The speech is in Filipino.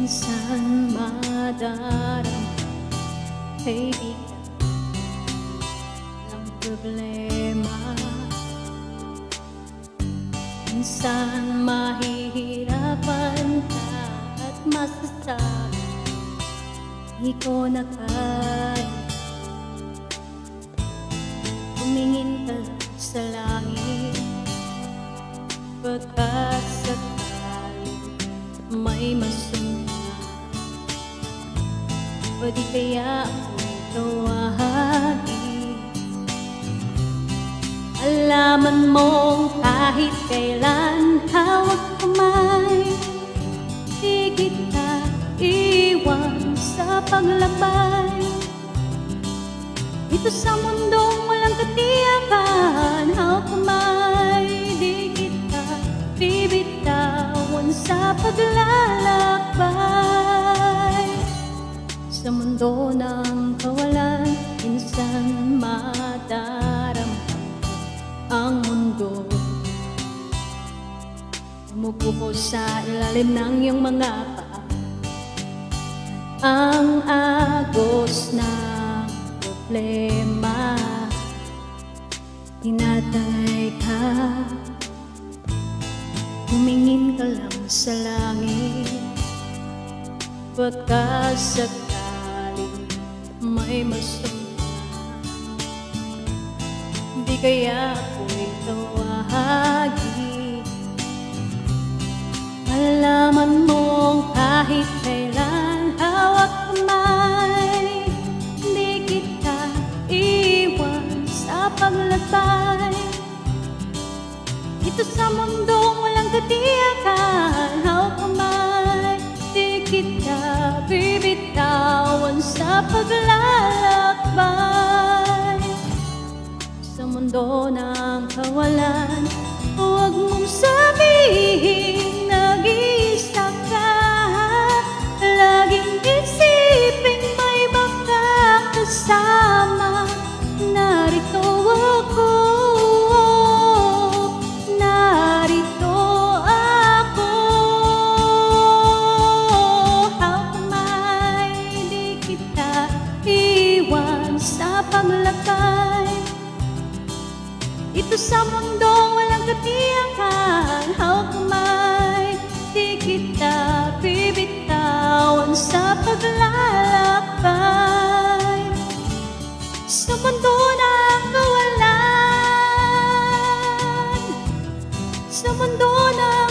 minsan madarama kaibigan ng problema. Minsan mahihirapan ka at masasabi di ko na kaya. Tumingin ka sa langit, pagkat sakaling may masunod. O di kaya ako'y tawagin. Alaman mong kahit kailan hawak kamay, di kita iwan sa paglakbay. Ito sa mundong walang katiyakan, hawak kamay, di kita bibitawan sa paglalakbay. Sa mundo ng kawalan, minsan madarama ang mundo. Umupo sa ilalim ng iyong mga paa, ang agos ng problema. Tinatangay ka, tumingin ka lang sa langit, pagka sakaling may masunod. Di kaya ako'y tawagin. Malaman mong kahit kailan hawak kamay, di kita iwan sa paglakbay. Ito sa mundong walang katiyakan, hawak kamay, di kita bibitawan sa paglalakbay. Sa mundo ng kawalan, huwag mong sabihin nag-iisa ka. Laging isipin may makakasama. Narito ako, narito ako. Hawak kamay, di kita iwan sa paglakbay. Ito sa mundong walang katiyakan, hawak kamay, di kita bibitawan sa paglalakbay. Sa mundo ng kawalan, sa mundo ng